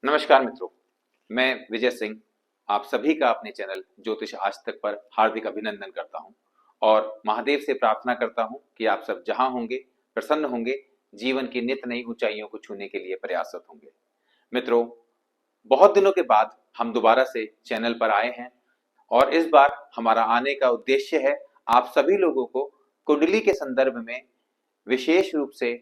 नमस्कार मित्रों, मैं विजय सिंह आप सभी का अपने चैनल ज्योतिष आज तक पर हार्दिक अभिनंदन करता हूं और महादेव से प्रार्थना करता हूं कि आप सब जहां होंगे प्रसन्न होंगे, जीवन की नित नई ऊंचाइयों को छूने के लिए प्रयासरत होंगे। मित्रों, बहुत दिनों के बाद हम दोबारा से चैनल पर आए हैं और इस बार हमारा आने का उद्देश्य है आप सभी लोगों को कुंडली के संदर्भ में विशेष रूप से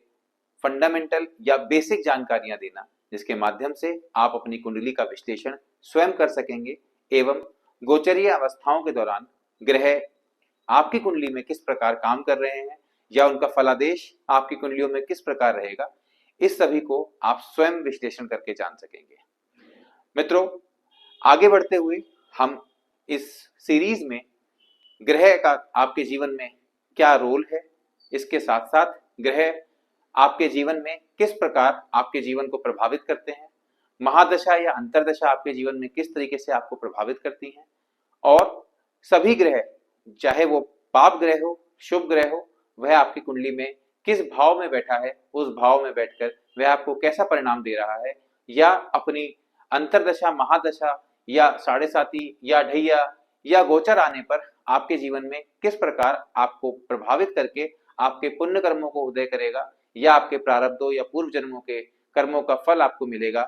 फंडामेंटल या बेसिक जानकारियां देना, जिसके माध्यम से आप अपनी कुंडली का विश्लेषण स्वयं कर सकेंगे एवं गोचरीय अवस्थाओं के दौरान ग्रह आपकी कुंडली में किस प्रकार काम कर रहे हैं या उनका फलादेश आपकी कुंडलियों में किस प्रकार रहेगा, इस सभी को आप स्वयं विश्लेषण करके जान सकेंगे। मित्रों, आगे बढ़ते हुए हम इस सीरीज में ग्रह का आपके जीवन में क्या रोल है, इसके साथ साथ ग्रह आपके जीवन में किस प्रकार आपके जीवन को प्रभावित करते हैं, महादशा या अंतरदशा आपके जीवन में किस तरीके से आपको प्रभावित करती हैं और सभी ग्रह, चाहे वो पाप ग्रह हो शुभ ग्रह हो, वह आपकी कुंडली में किस भाव में बैठा है, उस भाव में बैठकर वह आपको कैसा परिणाम दे रहा है या अपनी अंतरदशा महादशा या साढ़े साती या ढैया या गोचर आने पर आपके जीवन में किस प्रकार आपको प्रभावित करके आपके पुण्य कर्मों को उदय करेगा या आपके प्रारब्धों या पूर्व जन्मों के कर्मों का फल आपको मिलेगा।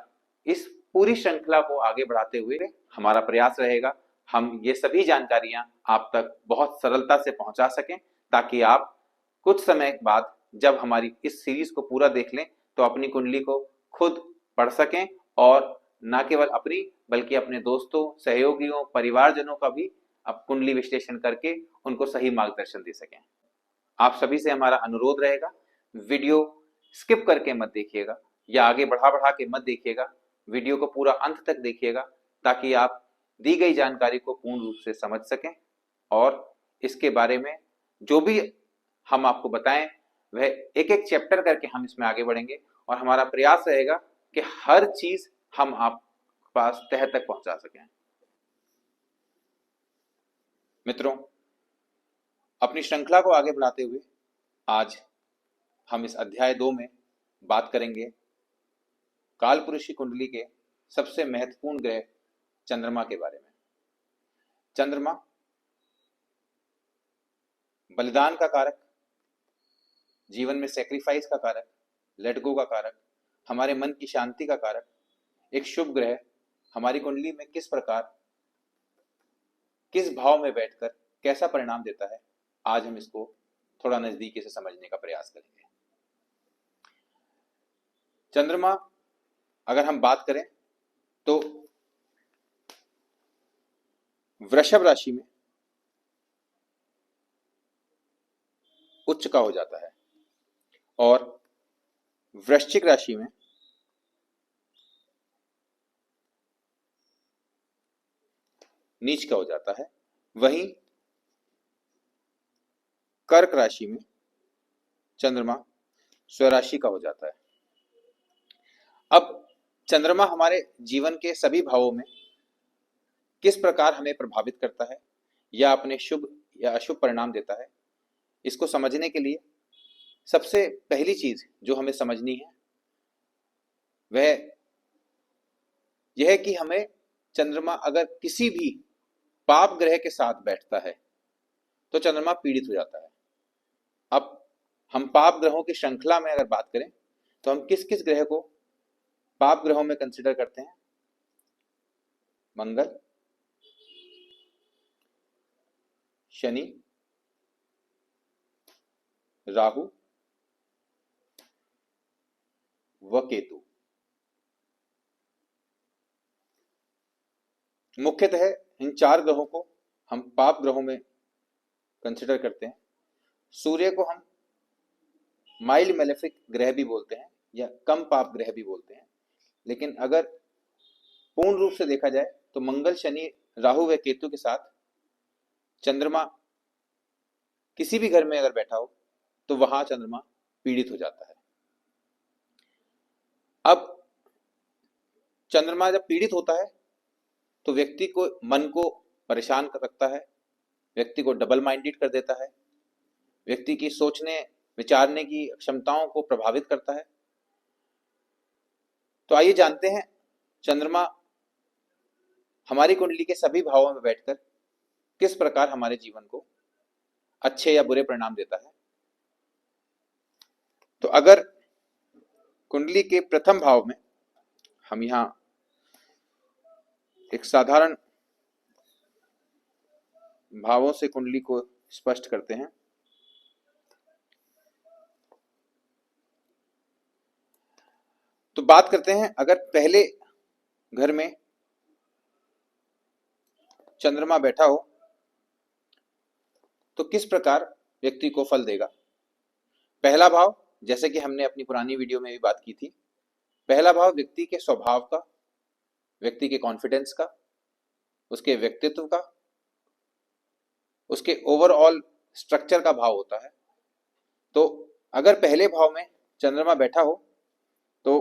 इस पूरी श्रृंखला को आगे बढ़ाते हुए हमारा प्रयास रहेगा हम ये सभी जानकारियां आप तक बहुत सरलता से पहुंचा सकें, ताकि आप कुछ समय बाद जब हमारी इस सीरीज को पूरा देख लें तो अपनी कुंडली को खुद पढ़ सकें और न केवल अपनी बल्कि अपने दोस्तों, सहयोगियों, परिवारजनों का भी अब कुंडली विश्लेषण करके उनको सही मार्गदर्शन दे सकें। आप सभी से हमारा अनुरोध रहेगा, वीडियो स्किप करके मत देखिएगा या आगे बढ़ा बढ़ा के मत देखिएगा, वीडियो को पूरा अंत तक देखिएगा ताकि आप दी गई जानकारी को पूर्ण रूप से समझ सकें और इसके बारे में जो भी हम आपको बताएं वह एक एक चैप्टर करके हम इसमें आगे बढ़ेंगे और हमारा प्रयास रहेगा कि हर चीज हम आप पास तह तक पहुंचा सकें। मित्रों, अपनी श्रृंखला को आगे बढ़ाते हुए आज हम इस अध्याय 2 में बात करेंगे कालपुरुषी कुंडली के सबसे महत्वपूर्ण ग्रह चंद्रमा के बारे में। चंद्रमा बलिदान का कारक, जीवन में सेक्रीफाइस का कारक, लेट गो का कारक, हमारे मन की शांति का कारक, एक शुभ ग्रह हमारी कुंडली में किस प्रकार किस भाव में बैठकर कैसा परिणाम देता है, आज हम इसको थोड़ा नजदीकी से समझने का प्रयास करेंगे। चंद्रमा अगर हम बात करें तो वृषभ राशि में उच्च का हो जाता है और वृश्चिक राशि में नीच का हो जाता है, वहीं कर्क राशि में चंद्रमा स्वराशि का हो जाता है। अब चंद्रमा हमारे जीवन के सभी भावों में किस प्रकार हमें प्रभावित करता है या अपने शुभ या अशुभ परिणाम देता है, इसको समझने के लिए सबसे पहली चीज जो हमें समझनी है वह यह कि हमें चंद्रमा अगर किसी भी पाप ग्रह के साथ बैठता है तो चंद्रमा पीड़ित हो जाता है। अब हम पाप ग्रहों की श्रृंखला में अगर बात करें तो हम किस किस ग्रह को पाप ग्रहों में कंसिडर करते हैं? मंगल, शनि, राहु व केतु। मुख्यतः इन चार ग्रहों को हम पाप ग्रहों में कंसिडर करते हैं। सूर्य को हम माइल्ड मेलेफिक ग्रह भी बोलते हैं या कम पाप ग्रह भी बोलते हैं, लेकिन अगर पूर्ण रूप से देखा जाए तो मंगल, शनि, राहु व केतु के साथ चंद्रमा किसी भी घर में अगर बैठा हो तो वहां चंद्रमा पीड़ित हो जाता है। अब चंद्रमा जब पीड़ित होता है तो व्यक्ति को मन को परेशान रखता है, व्यक्ति को डबल माइंडेड कर देता है, व्यक्ति की सोचने विचारने की क्षमताओं को प्रभावित करता है। तो आइए जानते हैं चंद्रमा हमारी कुंडली के सभी भावों में बैठकर किस प्रकार हमारे जीवन को अच्छे या बुरे परिणाम देता है। तो अगर कुंडली के प्रथम भाव में हम यहां एक साधारण भावों से कुंडली को स्पष्ट करते हैं, तो बात करते हैं अगर पहले घर में चंद्रमा बैठा हो तो किस प्रकार व्यक्ति को फल देगा। पहला भाव, जैसे कि हमने अपनी पुरानी वीडियो में भी बात की थी, पहला भाव व्यक्ति के स्वभाव का, व्यक्ति के कॉन्फिडेंस का, उसके व्यक्तित्व का, उसके ओवरऑल स्ट्रक्चर का भाव होता है। तो अगर पहले भाव में चंद्रमा बैठा हो तो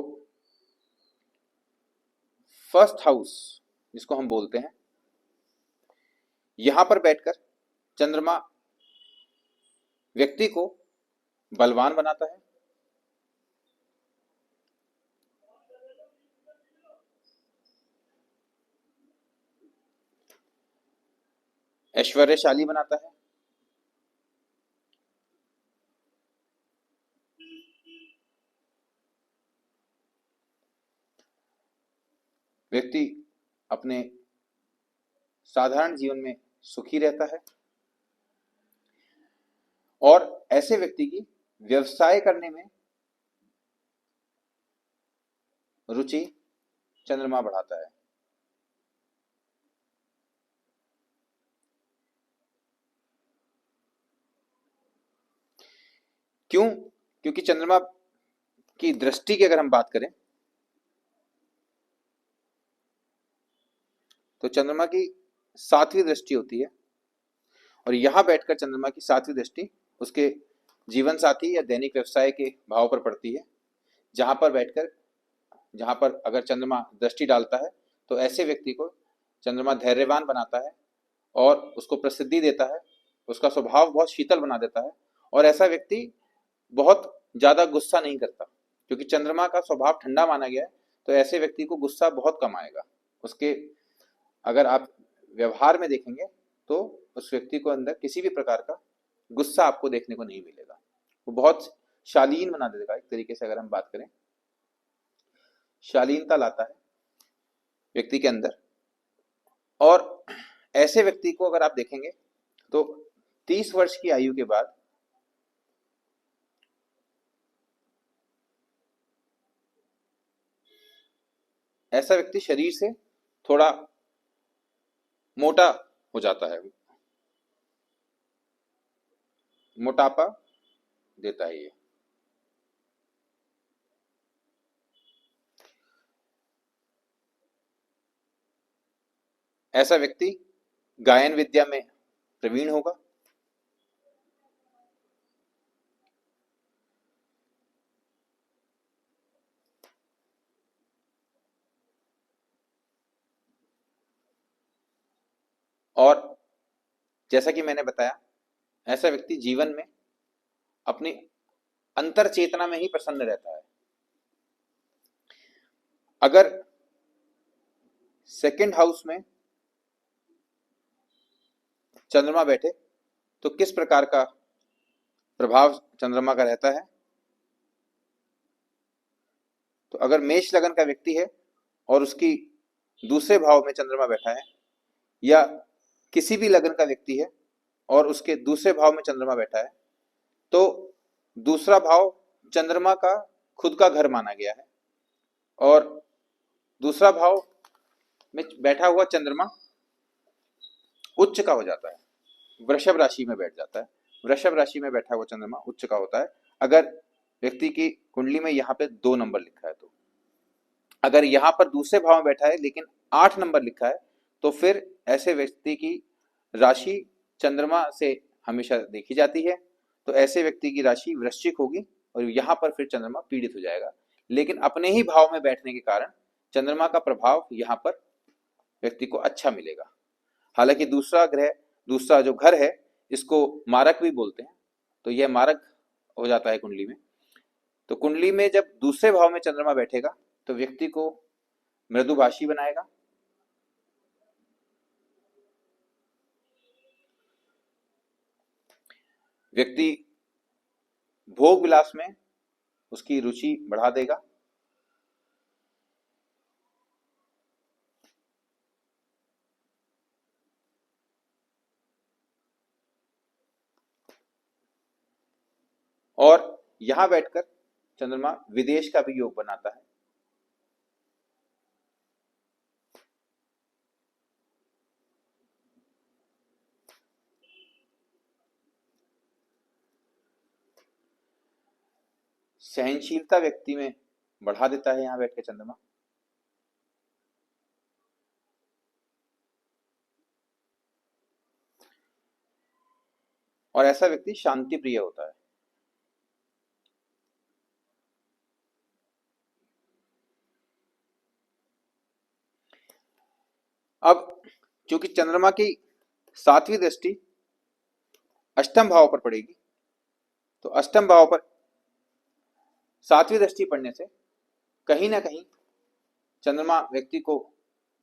फर्स्ट हाउस जिसको हम बोलते हैं, यहां पर बैठकर चंद्रमा व्यक्ति को बलवान बनाता है, ऐश्वर्यशाली बनाता है, व्यक्ति अपने साधारण जीवन में सुखी रहता है, और ऐसे व्यक्ति की व्यवसाय करने में रुचि चंद्रमा बढ़ाता है। क्यों? क्योंकि चंद्रमा की दृष्टि की अगर हम बात करें तो चंद्रमा की 7वीं दृष्टि होती है, और यहां बैठकर चंद्रमा की 7वीं दृष्टि उसके जीवन साथी या दैनिक व्यवसाय के भाव पर पड़ती है, जहां पर अगर चंद्रमा दृष्टि डालता है तो ऐसे व्यक्ति को चंद्रमा धैर्यवान बनाता है और उसको प्रसिद्धि देता है, उसका स्वभाव बहुत शीतल बना देता है, और ऐसा व्यक्ति बहुत ज्यादा गुस्सा नहीं करता, क्योंकि चंद्रमा का स्वभाव ठंडा माना गया है। तो ऐसे व्यक्ति को गुस्सा बहुत कम आएगा। उसके अगर आप व्यवहार में देखेंगे तो उस व्यक्ति को अंदर किसी भी प्रकार का गुस्सा आपको देखने को नहीं मिलेगा, वो बहुत शालीन बना देगा। एक तरीके से अगर हम बात करें, शालीनता लाता है व्यक्ति के अंदर। और ऐसे व्यक्ति को अगर आप देखेंगे तो 30 वर्ष की आयु के बाद ऐसा व्यक्ति शरीर से थोड़ा मोटा हो जाता है, मोटापा देता है ये। ऐसा व्यक्ति गायन विद्या में प्रवीण होगा, और जैसा कि मैंने बताया, ऐसा व्यक्ति जीवन में अपनी अंतर चेतना में ही प्रसन्न रहता है। अगर सेकंड हाउस में चंद्रमा बैठे तो किस प्रकार का प्रभाव चंद्रमा का रहता है। तो अगर मेष लगन का व्यक्ति है और उसकी दूसरे भाव में चंद्रमा बैठा है, या किसी भी लगन का व्यक्ति है और उसके दूसरे भाव में चंद्रमा बैठा है, तो दूसरा भाव चंद्रमा का खुद का घर माना गया है, और दूसरा भाव में बैठा हुआ चंद्रमा उच्च का हो जाता है, वृषभ राशि में बैठ जाता है। वृषभ राशि में बैठा हुआ चंद्रमा उच्च का होता है अगर व्यक्ति की कुंडली में यहाँ पे 2 नंबर लिखा है। तो अगर यहाँ पर दूसरे भाव में बैठा है लेकिन 8 नंबर लिखा है, तो फिर ऐसे व्यक्ति की राशि चंद्रमा से हमेशा देखी जाती है। तो ऐसे व्यक्ति की राशि वृश्चिक होगी और यहाँ पर फिर चंद्रमा पीड़ित हो जाएगा, लेकिन अपने ही भाव में बैठने के कारण चंद्रमा का प्रभाव यहाँ पर व्यक्ति को अच्छा मिलेगा। हालांकि दूसरा जो घर है, इसको मारक भी बोलते हैं, तो यह मारक हो जाता है कुंडली में। तो कुंडली में जब दूसरे भाव में चंद्रमा बैठेगा तो व्यक्ति को मृदुभाषी बनाएगा। व्यक्ति भोग विलास में उसकी रुचि बढ़ा देगा। और यहां बैठकर चंद्रमा विदेश का भी योग बनाता है। सहनशीलता व्यक्ति में बढ़ा देता है यहां बैठ के चंद्रमा। और ऐसा व्यक्ति शांति प्रिय होता है। अब चूंकि चंद्रमा की 7वीं दृष्टि अष्टम भाव पर पड़ेगी, तो अष्टम भाव पर 7वीं दृष्टि पड़ने से कहीं ना कहीं चंद्रमा व्यक्ति को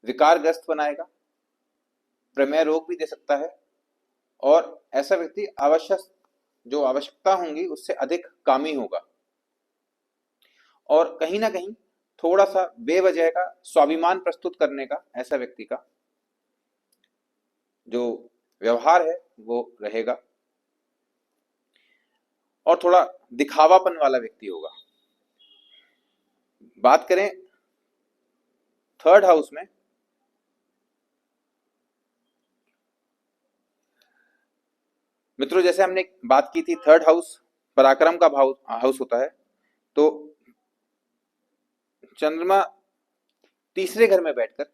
विकारग्रस्त बनाएगा, प्रमेय रोग भी दे सकता है, और ऐसा व्यक्ति जो आवश्यकता होंगी उससे अधिक कामी होगा, और कहीं ना कहीं थोड़ा सा बेवजह का स्वाभिमान प्रस्तुत करने का ऐसा व्यक्ति का जो व्यवहार है वो रहेगा, और थोड़ा दिखावापन वाला व्यक्ति होगा। बात करें 3rd हाउस में, मित्रों जैसे हमने बात की थी 3rd हाउस पराक्रम का हाउस होता है, तो चंद्रमा तीसरे घर में बैठकर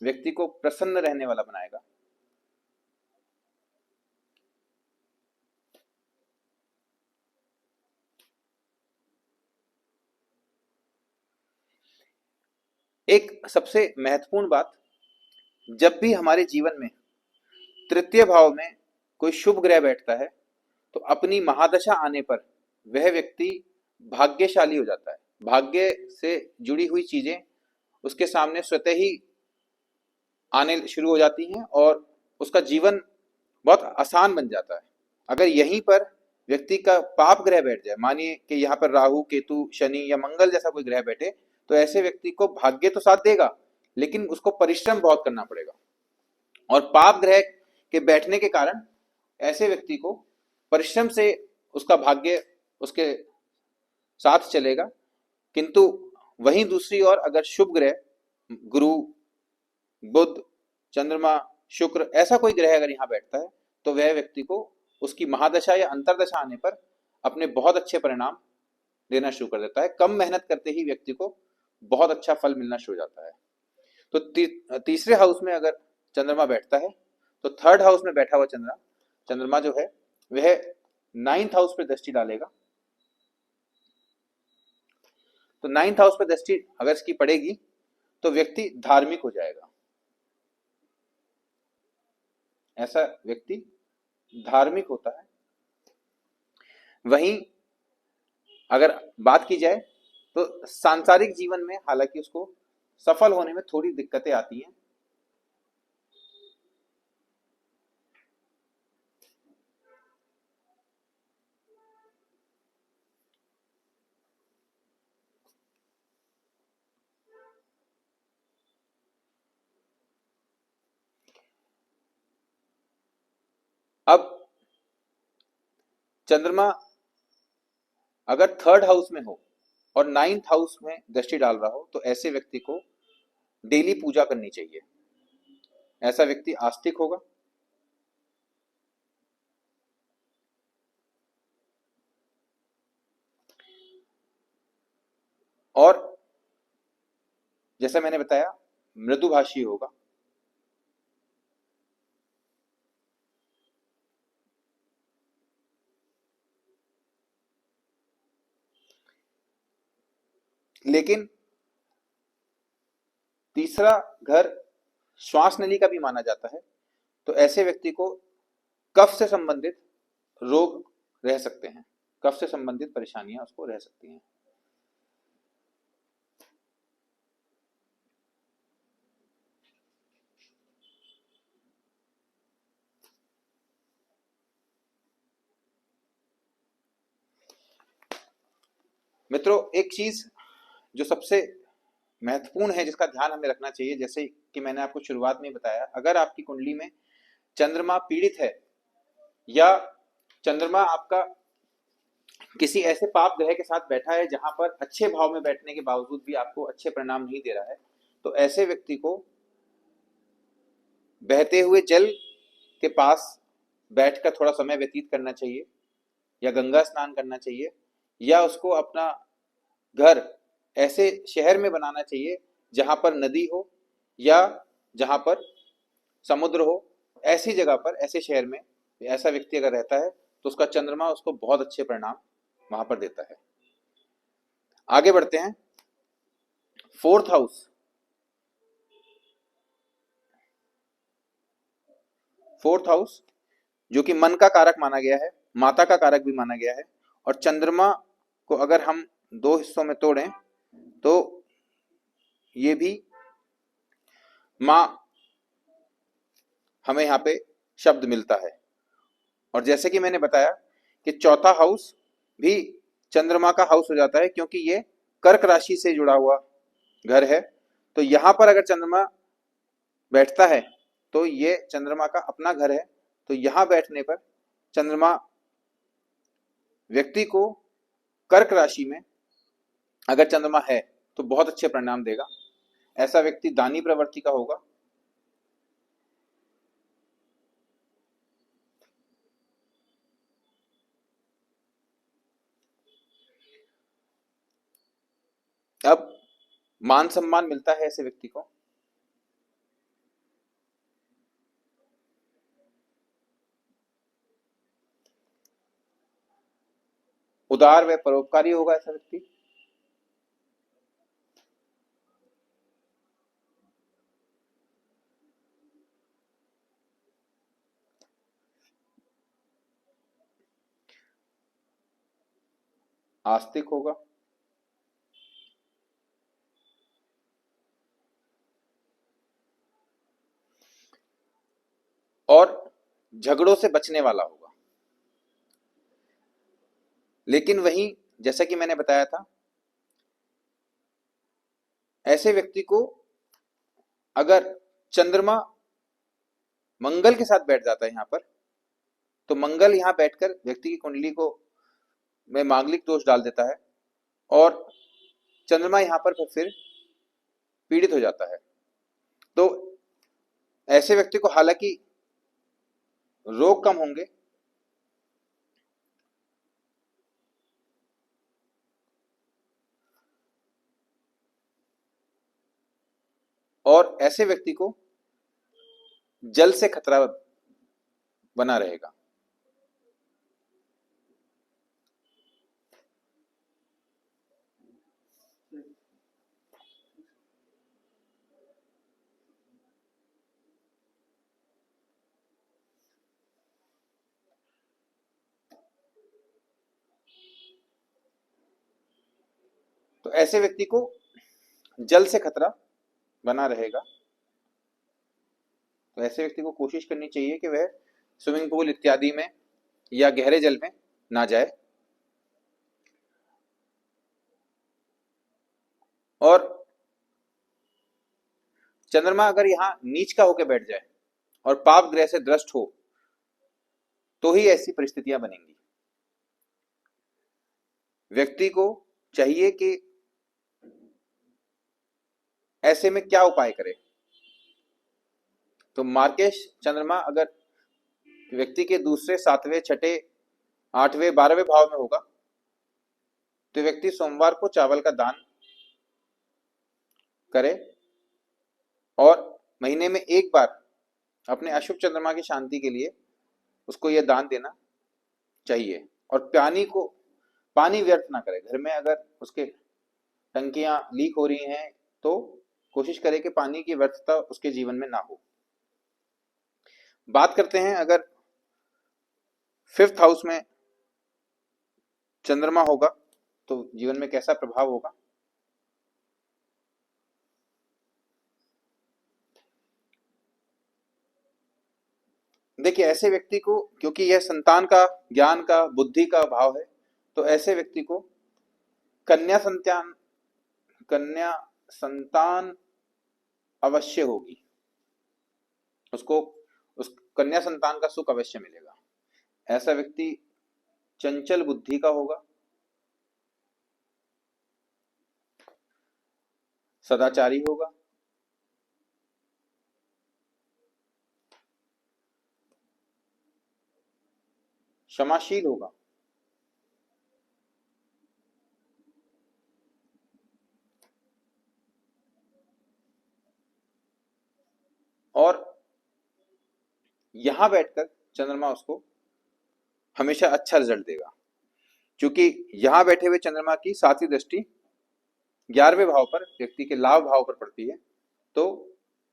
व्यक्ति को प्रसन्न रहने वाला बनाएगा। एक सबसे महत्वपूर्ण बात, जब भी हमारे जीवन में तृतीय भाव में कोई शुभ ग्रह बैठता है तो अपनी महादशा आने पर वह व्यक्ति भाग्यशाली हो जाता है। भाग्य से जुड़ी हुई चीजें उसके सामने स्वतः ही आने शुरू हो जाती हैं और उसका जीवन बहुत आसान बन जाता है। अगर यहीं पर व्यक्ति का पाप ग्रह बैठ जाए, मानिए कि यहाँ पर राहु, केतु, शनि या मंगल जैसा कोई ग्रह बैठे, तो ऐसे व्यक्ति को भाग्य तो साथ देगा लेकिन उसको परिश्रम बहुत करना पड़ेगा। और पाप ग्रह के बैठने के कारण ऐसे व्यक्ति को परिश्रम से उसका भाग्य उसके साथ चलेगा, किंतु वहीं दूसरी ओर अगर शुभ ग्रह गुरु, बुध, चंद्रमा, शुक्र ऐसा कोई ग्रह अगर यहाँ बैठता है तो वह व्यक्ति को उसकी महादशा या अंतरदशा आने पर अपने बहुत अच्छे परिणाम देना शुरू कर देता है। कम मेहनत करते ही व्यक्ति को बहुत अच्छा फल मिलना शुरू हो जाता है। तो तीसरे हाउस में अगर चंद्रमा बैठता है तो 3rd हाउस में बैठा हुआ चंद्रमा जो है वह 9th हाउस पे दृष्टि डालेगा। तो 9th हाउस पे दृष्टि अगर इसकी पड़ेगी तो व्यक्ति धार्मिक हो जाएगा। ऐसा व्यक्ति धार्मिक होता है। वहीं अगर बात की जाए तो सांसारिक जीवन में हालांकि उसको सफल होने में थोड़ी दिक्कतें आती हैं। अब चंद्रमा अगर 3rd हाउस में हो और 9th हाउस में दृष्टि डाल रहा हो तो ऐसे व्यक्ति को डेली पूजा करनी चाहिए। ऐसा व्यक्ति आस्तिक होगा। और जैसा मैंने बताया मृदुभाषी होगा। लेकिन तीसरा घर श्वास नली का भी माना जाता है, तो ऐसे व्यक्ति को कफ से संबंधित रोग रह सकते हैं, कफ से संबंधित परेशानियां उसको रह सकती हैं। मित्रों, एक चीज जो सबसे महत्वपूर्ण है जिसका ध्यान हमें रखना चाहिए, जैसे कि मैंने आपको शुरुआत में बताया, अगर आपकी कुंडली में चंद्रमा पीड़ित है या चंद्रमा आपका किसी ऐसे पाप ग्रह के साथ बैठा है जहां पर अच्छे भाव में बैठने के बावजूद भी आपको अच्छे परिणाम नहीं दे रहा है, तो ऐसे व्यक्ति को बहते हुए जल के पास बैठकर थोड़ा समय व्यतीत करना चाहिए, या गंगा स्नान करना चाहिए, या उसको अपना घर ऐसे शहर में बनाना चाहिए जहां पर नदी हो या जहां पर समुद्र हो। ऐसी जगह पर, ऐसे शहर में ऐसा व्यक्ति अगर रहता है तो उसका चंद्रमा उसको बहुत अच्छे परिणाम वहां पर देता है। आगे बढ़ते हैं। फोर्थ हाउस, फोर्थ हाउस जो कि मन का कारक माना गया है, माता का कारक भी माना गया है, और चंद्रमा को अगर हम दो हिस्सों में तोड़ें तो ये भी माँ हमें यहाँ पे शब्द मिलता है। और जैसे कि मैंने बताया कि चौथा हाउस भी चंद्रमा का हाउस हो जाता है, क्योंकि ये कर्क राशि से जुड़ा हुआ घर है। तो यहां पर अगर चंद्रमा बैठता है तो ये चंद्रमा का अपना घर है, तो यहां बैठने पर चंद्रमा व्यक्ति को कर्क राशि में अगर चंद्रमा है तो बहुत अच्छे परिणाम देगा। ऐसा व्यक्ति दानी प्रवृत्ति का होगा। अब मान सम्मान मिलता है ऐसे व्यक्ति को। उदार व परोपकारी होगा ऐसा व्यक्ति। आस्तिक होगा। और झगड़ों से बचने वाला होगा। लेकिन वहीं जैसा कि मैंने बताया था, ऐसे व्यक्ति को अगर चंद्रमा मंगल के साथ बैठ जाता है यहाँ पर, तो मंगल यहाँ बैठकर व्यक्ति की कुंडली को में मांगलिक दोष डाल देता है और चंद्रमा यहाँ पर फिर पीड़ित हो जाता है। तो ऐसे व्यक्ति को हालांकि रोग कम होंगे, और ऐसे व्यक्ति को जल से खतरा बना रहेगा। तो ऐसे व्यक्ति को जल से खतरा बना रहेगा। तो ऐसे व्यक्ति को कोशिश करनी चाहिए कि वह स्विमिंग पूल इत्यादि में या गहरे जल में ना जाए। और चंद्रमा अगर यहां नीच का होकर बैठ जाए और पाप ग्रह से दृष्ट हो तो ही ऐसी परिस्थितियां बनेंगी। व्यक्ति को चाहिए कि ऐसे में क्या उपाय करे। तो मार्केश चंद्रमा अगर व्यक्ति के दूसरे, सातवें, छठे, आठवें, 12वें भाव में होगा तो व्यक्ति सोमवार को चावल का दान करे और महीने में एक बार अपने अशुभ चंद्रमा की शांति के लिए उसको यह दान देना चाहिए। और पानी व्यर्थ ना करे। घर में अगर उसके टंकियां लीक हो रही हैं तो कोशिश करे कि पानी की व्यर्थता उसके जीवन में ना हो। बात करते हैं, अगर फिफ्थ हाउस में चंद्रमा होगा तो जीवन में कैसा प्रभाव होगा। देखिए, ऐसे व्यक्ति को, क्योंकि यह संतान का, ज्ञान का, बुद्धि का भाव है, तो ऐसे व्यक्ति को कन्या संतान, कन्या संतान अवश्य होगी, उसको उस कन्या संतान का सुख अवश्य मिलेगा। ऐसा व्यक्ति चंचल बुद्धि का होगा, सदाचारी होगा, क्षमाशील होगा, और यहां बैठकर चंद्रमा उसको हमेशा अच्छा रिजल्ट देगा, क्योंकि यहां बैठे हुए चंद्रमा की सातवीं दृष्टि 11वें भाव पर, व्यक्ति के लाभ भाव पर पड़ती है। तो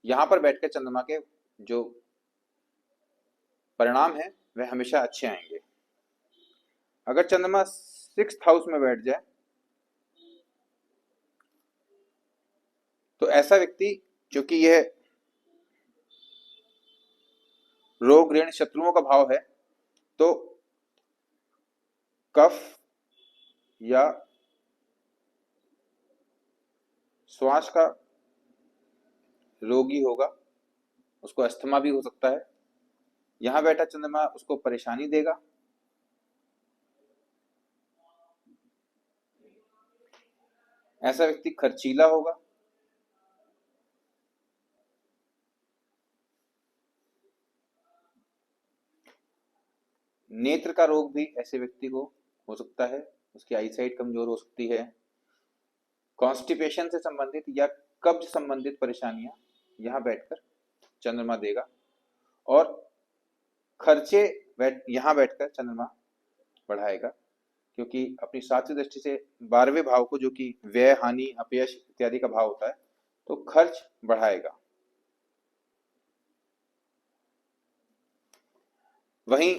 यहां पर बैठकर चंद्रमा के जो परिणाम है वह हमेशा अच्छे आएंगे। अगर चंद्रमा 6th हाउस में बैठ जाए तो ऐसा व्यक्ति, क्योंकि यह रोग ऋण शत्रुओं का भाव है, तो कफ या श्वास का रोगी होगा, उसको अस्थमा भी हो सकता है। यहां बैठा चंद्रमा उसको परेशानी देगा। ऐसा व्यक्ति खर्चीला होगा, नेत्र का रोग भी ऐसे व्यक्ति को हो सकता है, उसकी आईसाइट कमजोर हो सकती है। कॉन्स्टिपेशन से संबंधित या कब्ज संबंधित परेशानियां यहां बैठकर चंद्रमा देगा। और खर्चे यहां बैठकर चंद्रमा बढ़ाएगा, क्योंकि अपनी सातवीं दृष्टि से 12वें भाव को, जो कि व्यय, हानि, अपयश इत्यादि का भाव होता है, तो खर्च बढ़ाएगा। वहीं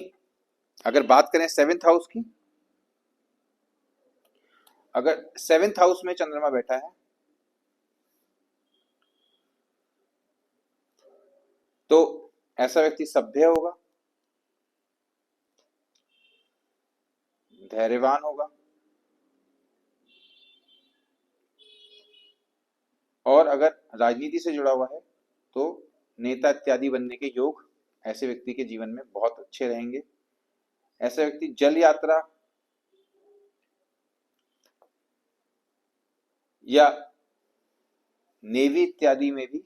अगर बात करें 7th हाउस की, अगर 7th हाउस में चंद्रमा बैठा है तो ऐसा व्यक्ति सभ्य होगा, धैर्यवान होगा, और अगर राजनीति से जुड़ा हुआ है तो नेता इत्यादि बनने के योग ऐसे व्यक्ति के जीवन में बहुत अच्छे रहेंगे। ऐसा व्यक्ति जल यात्रा या नेवी इत्यादि में भी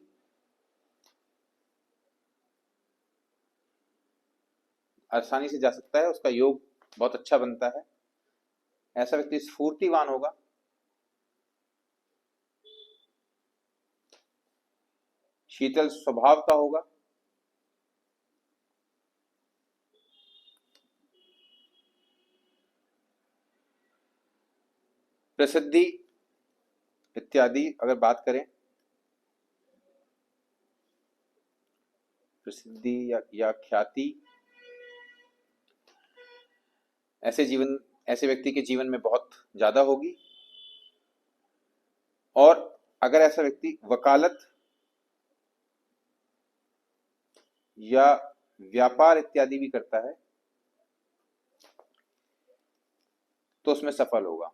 आसानी से जा सकता है, उसका योग बहुत अच्छा बनता है। ऐसा व्यक्ति स्फूर्तिवान होगा, शीतल स्वभाव का होगा, प्रसिद्धि इत्यादि अगर बात करें, प्रसिद्धि या ख्याति ऐसे व्यक्ति के जीवन में बहुत ज्यादा होगी। और अगर ऐसा व्यक्ति वकालत या व्यापार इत्यादि भी करता है तो उसमें सफल होगा।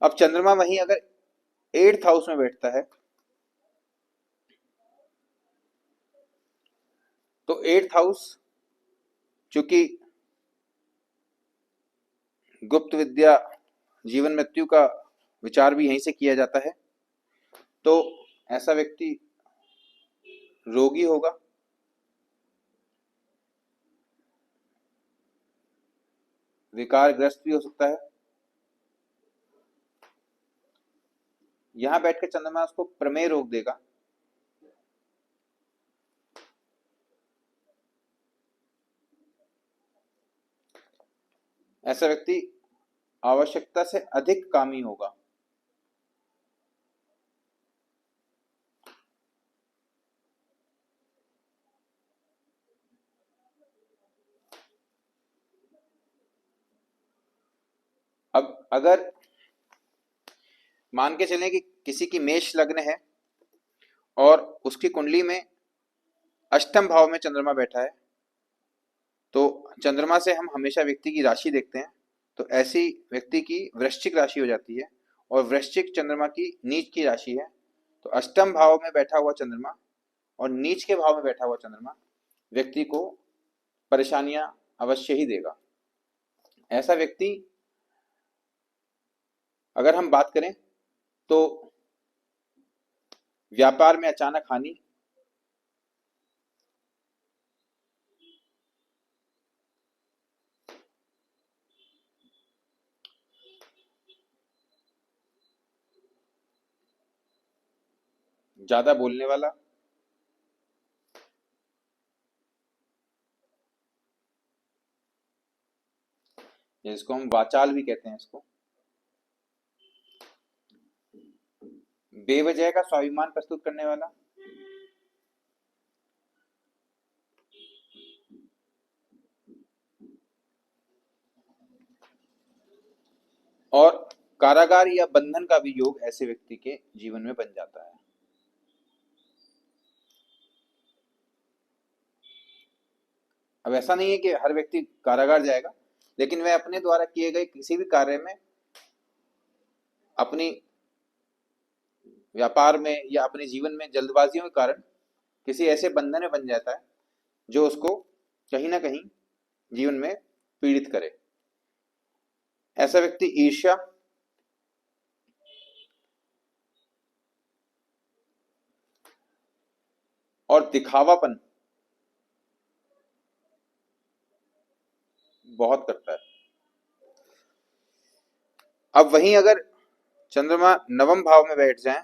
अब चंद्रमा वहीं अगर 8th हाउस में बैठता है तो 8th हाउस, चूंकि गुप्त विद्या, जीवन मृत्यु का विचार भी यहीं से किया जाता है, तो ऐसा व्यक्ति रोगी होगा, विकारग्रस्त भी हो सकता है। यहां बैठकर चंद्रमा उसको प्रमेय रोग देगा। ऐसा व्यक्ति आवश्यकता से अधिक कामी होगा, अब अगर मान के चलें कि किसी की मेष लग्न है और उसकी कुंडली में अष्टम भाव में चंद्रमा बैठा है, तो चंद्रमा से हम हमेशा व्यक्ति की राशि देखते हैं, तो ऐसी व्यक्ति की वृश्चिक राशि हो जाती है, और वृश्चिक चंद्रमा की नीच की राशि है। तो अष्टम भाव में बैठा हुआ चंद्रमा और नीच के भाव में बैठा हुआ चंद्रमा व्यक्ति को परेशानियां अवश्य ही देगा। ऐसा व्यक्ति, अगर हम बात करें तो व्यापार में अचानक हानि, ज्यादा बोलने वाला, जिसको हम वाचाल भी कहते हैं, इसको बेवजह का स्वाभिमान प्रस्तुत करने वाला, और कारागार या बंधन का भी योग ऐसे व्यक्ति के जीवन में बन जाता है। अब ऐसा नहीं है कि हर व्यक्ति कारागार जाएगा, लेकिन वह अपने द्वारा किए गए किसी भी कार्य में, अपनी व्यापार में या अपने जीवन में जल्दबाजियों के कारण किसी ऐसे बंधन में बन जाता है जो उसको कहीं ना कहीं जीवन में पीड़ित करे। ऐसा व्यक्ति ईर्ष्या, और दिखावापन बहुत करता है। अब वहीं अगर चंद्रमा नवम भाव में बैठ जाए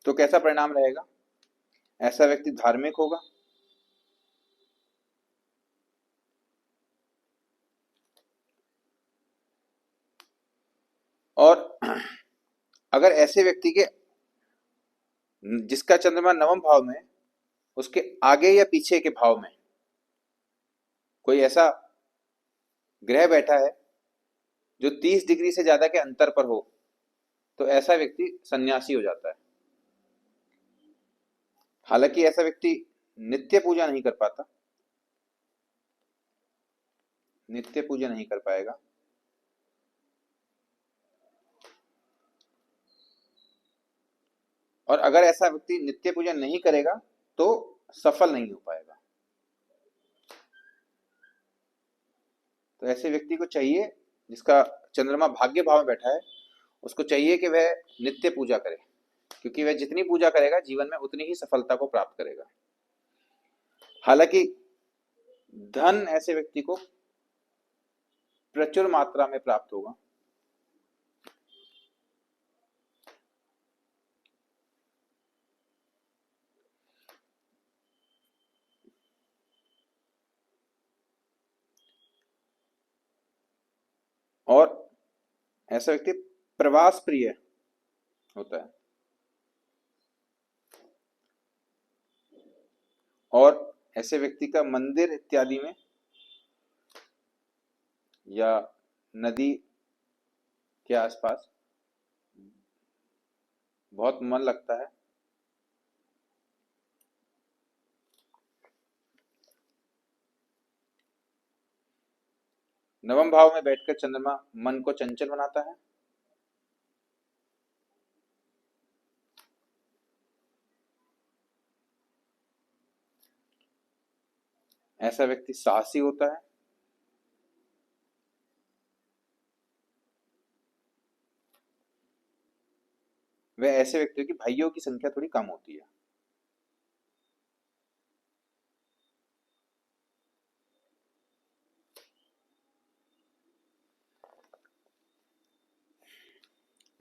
तो कैसा परिणाम रहेगा? ऐसा व्यक्ति धार्मिक होगा, और अगर ऐसे व्यक्ति के जिसका चंद्रमा नवम भाव में, उसके आगे या पीछे के भाव में कोई ऐसा ग्रह बैठा है जो 30 डिग्री से ज्यादा के अंतर पर हो, तो ऐसा व्यक्ति सन्यासी हो जाता है। हालांकि ऐसा व्यक्ति नित्य पूजा नहीं कर पाता, नित्य पूजा नहीं कर पाएगा, और अगर ऐसा व्यक्ति नित्य पूजा नहीं करेगा तो सफल नहीं हो पाएगा। तो ऐसे व्यक्ति को चाहिए, जिसका चंद्रमा भाग्य भाव में बैठा है, उसको चाहिए कि वह नित्य पूजा करे, क्योंकि वह जितनी पूजा करेगा जीवन में उतनी ही सफलता को प्राप्त करेगा। हालांकि धन ऐसे व्यक्ति को प्रचुर मात्रा में प्राप्त होगा, और ऐसा व्यक्ति प्रवास प्रिय होता है, और ऐसे व्यक्ति का मंदिर इत्यादि में या नदी के आसपास बहुत मन लगता है। नवम भाव में बैठकर चंद्रमा मन को चंचल बनाता है, ऐसा व्यक्ति साहसी होता है, वह ऐसे व्यक्तियों की भाइयों की संख्या थोड़ी कम होती है।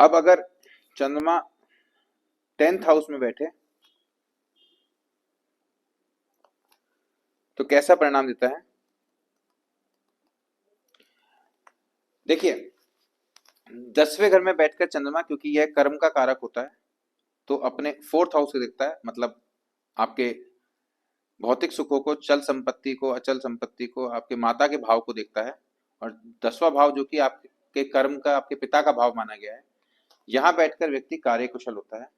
अब अगर चंद्रमा 10th हाउस में बैठे तो कैसा परिणाम देता है? देखिए, 10वें घर में बैठकर चंद्रमा, क्योंकि यह कर्म का कारक होता है, तो अपने 4th हाउस को देखता है, मतलब आपके भौतिक सुखों को, चल संपत्ति को, अचल संपत्ति को, आपके माता के भाव को देखता है। और 10वां भाव जो कि आपके कर्म का, आपके पिता का भाव माना गया है, यहां बैठकर व्यक्ति कार्यकुशल होता है।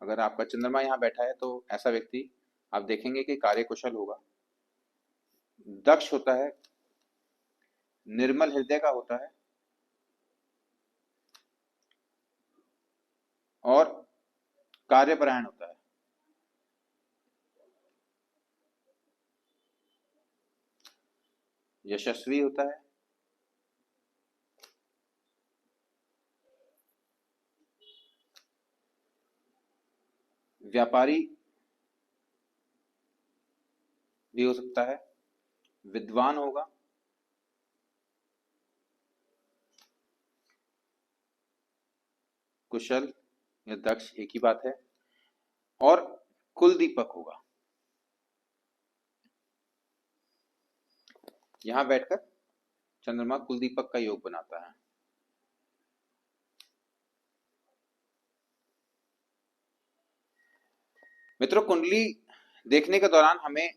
अगर आपका चंद्रमा यहाँ बैठा है तो ऐसा व्यक्ति आप देखेंगे कि कार्यकुशल होगा, दक्ष होता है, निर्मल हृदय का होता है और कार्यपरायण होता है। यशस्वी होता है, व्यापारी भी हो सकता है, विद्वान होगा, कुशल या दक्ष एक ही बात है, और कुल दीपक होगा। यहां बैठकर चंद्रमा कुल दीपक का योग बनाता है। मित्रों, कुंडली देखने के दौरान हमें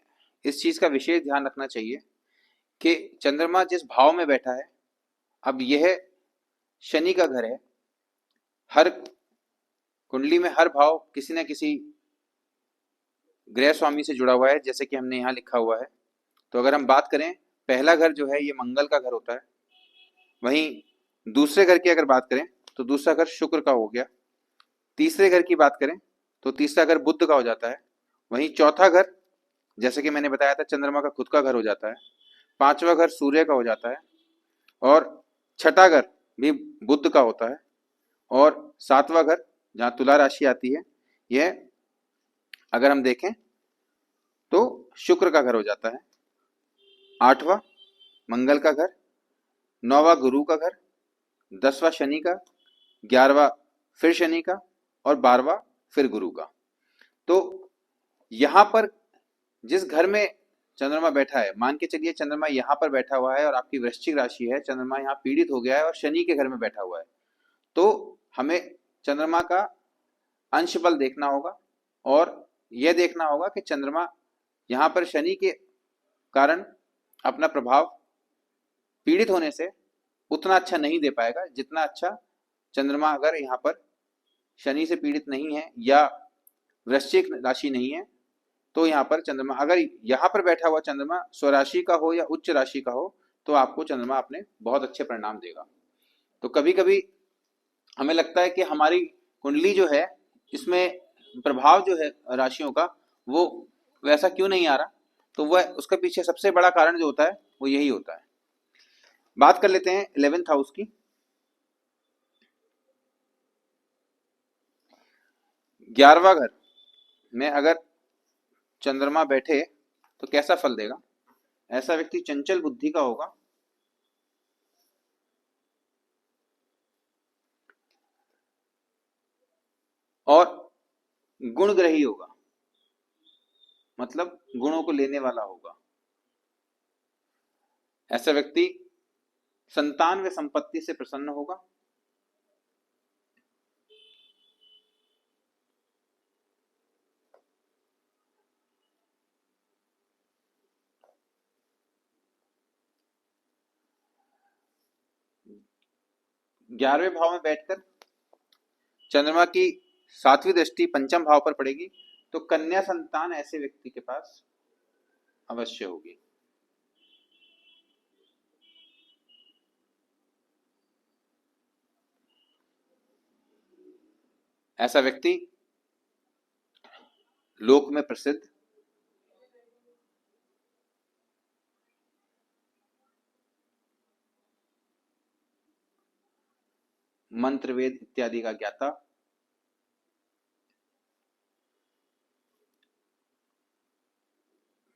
इस चीज का विशेष ध्यान रखना चाहिए कि चंद्रमा जिस भाव में बैठा है, अब यह शनि का घर है। हर कुंडली में हर भाव किसी न किसी गृह स्वामी से जुड़ा हुआ है, जैसे कि हमने यहाँ लिखा हुआ है। तो अगर हम बात करें, पहला घर जो है ये मंगल का घर होता है। वहीं दूसरे घर की अगर बात करें तो दूसरा घर शुक्र का हो गया। तीसरे घर की बात करें तो तीसरा घर बुध का हो जाता है। वहीं चौथा घर, जैसे कि मैंने बताया था, चंद्रमा का खुद का घर हो जाता है। पांचवा घर सूर्य का हो जाता है और छठा घर भी बुध का होता है। और सातवां घर, जहां तुला राशि आती है, यह अगर हम देखें तो शुक्र का घर हो जाता है। आठवां मंगल का घर, नौवां गुरु का घर, 10वां शनि का, 11वां फिर शनि का और 12वां फिर गुरु का। तो यहां पर जिस घर में चंद्रमा बैठा है, मान के चलिए चंद्रमा यहां पर बैठा हुआ है और आपकी वृश्चिक राशि है, चंद्रमा यहाँ पीड़ित हो गया है और शनि के घर में बैठा हुआ है, तो हमें चंद्रमा का अंश बल देखना होगा और यह देखना होगा कि चंद्रमा यहाँ पर शनि के कारण अपना प्रभाव पीड़ित होने से उतना अच्छा नहीं दे पाएगा जितना अच्छा चंद्रमा अगर यहाँ पर शनि से पीड़ित नहीं है या वृश्चिक राशि नहीं है, तो यहाँ पर चंद्रमा अगर यहाँ पर बैठा हुआ चंद्रमा स्वराशि का हो या उच्च राशि का हो, तो आपको चंद्रमा अपने बहुत अच्छे परिणाम देगा। तो कभी कभी हमें लगता है कि हमारी कुंडली जो है, इसमें प्रभाव जो है राशियों का, वो वैसा क्यों नहीं आ रहा। तो वह उसके पीछे सबसे बड़ा कारण जो होता है वो यही होता है। बात कर लेते हैं 11th हाउस की। 11वां घर में अगर चंद्रमा बैठे तो कैसा फल देगा। ऐसा व्यक्ति चंचल बुद्धि का होगा, और गुणग्रही होगा, मतलब गुणों को लेने वाला होगा। ऐसा व्यक्ति संतान व संपत्ति से प्रसन्न होगा। ग्यारहवें भाव में बैठकर चंद्रमा की 7वीं दृष्टि पंचम भाव पर पड़ेगी, तो कन्या संतान ऐसे व्यक्ति के पास अवश्य होगी। ऐसा व्यक्ति लोक में प्रसिद्ध, मंत्र वेद इत्यादि का ज्ञाता,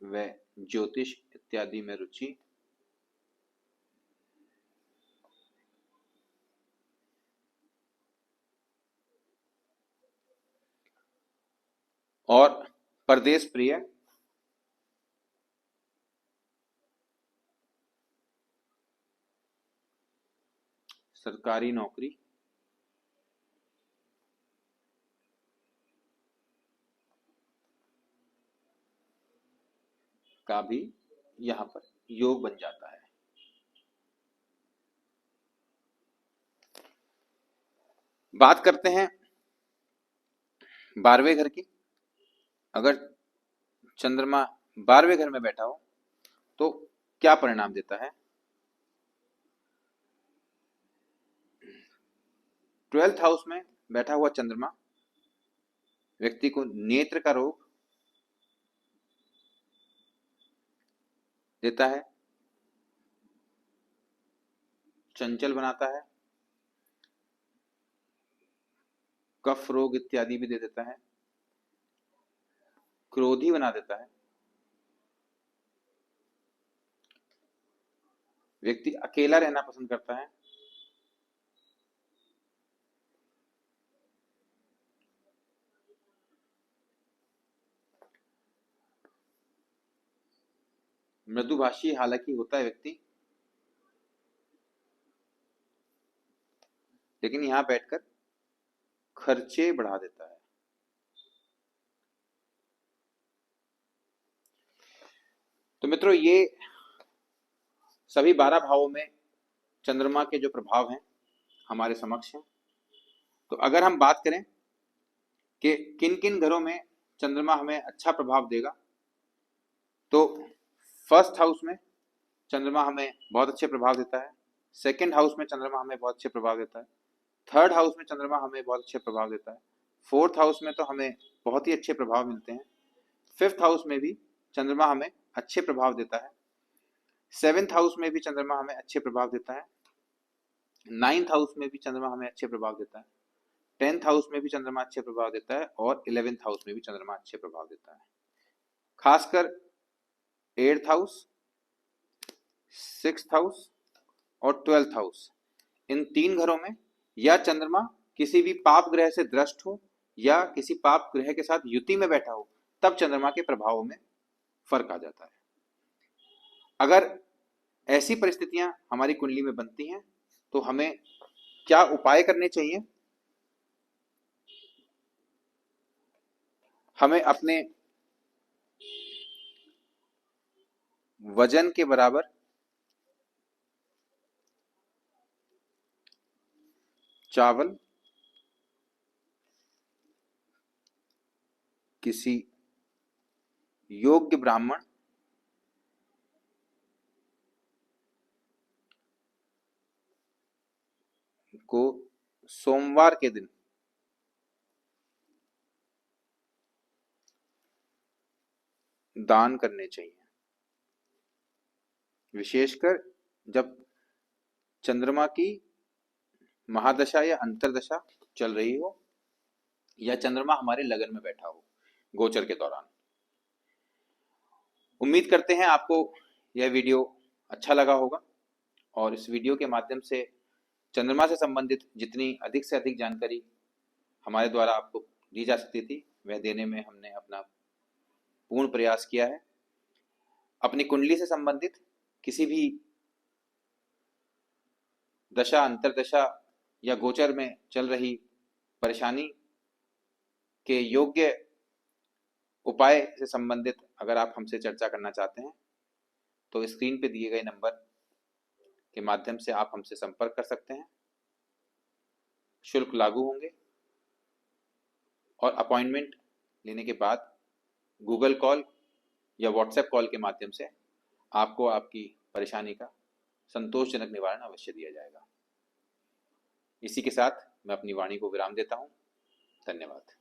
व ज्योतिष इत्यादि में रुचि, और परदेश प्रिय, सरकारी नौकरी का भी यहाँ पर योग बन जाता है। बात करते हैं 12वें घर की। अगर चंद्रमा 12वें घर में बैठा हो तो क्या परिणाम देता है? 12th हाउस में बैठा हुआ चंद्रमा व्यक्ति को नेत्र का रोग देता है, चंचल बनाता है, कफ रोग इत्यादि भी दे देता है, क्रोधी बना देता है, व्यक्ति अकेला रहना पसंद करता है, मृदुभाषी हालांकि होता है व्यक्ति, लेकिन यहां बैठकर खर्चे बढ़ा देता है। तो मित्रों, ये सभी 12 भावों में चंद्रमा के जो प्रभाव हैं हमारे समक्ष हैं। तो अगर हम बात करें कि किन किन घरों में चंद्रमा हमें अच्छा प्रभाव देगा, तो फर्स्ट हाउस में चंद्रमा हमें बहुत अच्छे प्रभाव देता है, सेकंड हाउस में चंद्रमा हमें बहुत अच्छे प्रभाव देता है, थर्ड हाउस में चंद्रमा हमें बहुत अच्छे प्रभाव देता है, फोर्थ हाउस में तो हमें बहुत ही अच्छे प्रभाव मिलते हैं, फिफ्थ हाउस में भी चंद्रमा हमें अच्छे प्रभाव देता है, सेवेंथ हाउस में भी चंद्रमा हमें अच्छे प्रभाव देता है, नाइन्थ हाउस में भी चंद्रमा हमें अच्छे प्रभाव देता है, 10th हाउस में भी चंद्रमा अच्छे प्रभाव देता है, और 11th हाउस में भी चंद्रमा अच्छे प्रभाव देता है। खासकर 8th हाउस, 6th हाउस और 12th हाउस, इन 3 घरों में या चंद्रमा किसी भी पाप ग्रह से दृष्ट हो या किसी पाप ग्रह के साथ युति में बैठा हो, तब चंद्रमा के प्रभावों में फर्क आ जाता है। अगर ऐसी परिस्थितियां हमारी कुंडली में बनती हैं तो हमें क्या उपाय करने चाहिए? हमें अपने वजन के बराबर चावल किसी योग्य ब्राह्मण को सोमवार के दिन दान करने चाहिए। विशेषकर जब चंद्रमा की महादशा या अंतरदशा चल रही हो या चंद्रमा हमारे लगन में बैठा हो गोचर के दौरान। उम्मीद करते हैं आपको यह वीडियो अच्छा लगा होगा, और इस वीडियो के माध्यम से चंद्रमा से संबंधित जितनी अधिक से अधिक जानकारी हमारे द्वारा आपको दी जा सकती थी वह देने में हमने अपना पूर्ण प्रयास किया है। अपनी कुंडली से संबंधित किसी भी दशा, अंतरदशा या गोचर में चल रही परेशानी के योग्य उपाय से संबंधित अगर आप हमसे चर्चा करना चाहते हैं तो स्क्रीन पे दिए गए नंबर के माध्यम से आप हमसे संपर्क कर सकते हैं। शुल्क लागू होंगे और अपॉइंटमेंट लेने के बाद गूगल कॉल या व्हाट्सएप कॉल के माध्यम से आपको आपकी परेशानी का संतोषजनक निवारण अवश्य दिया जाएगा। इसी के साथ मैं अपनी वाणी को विराम देता हूं। धन्यवाद।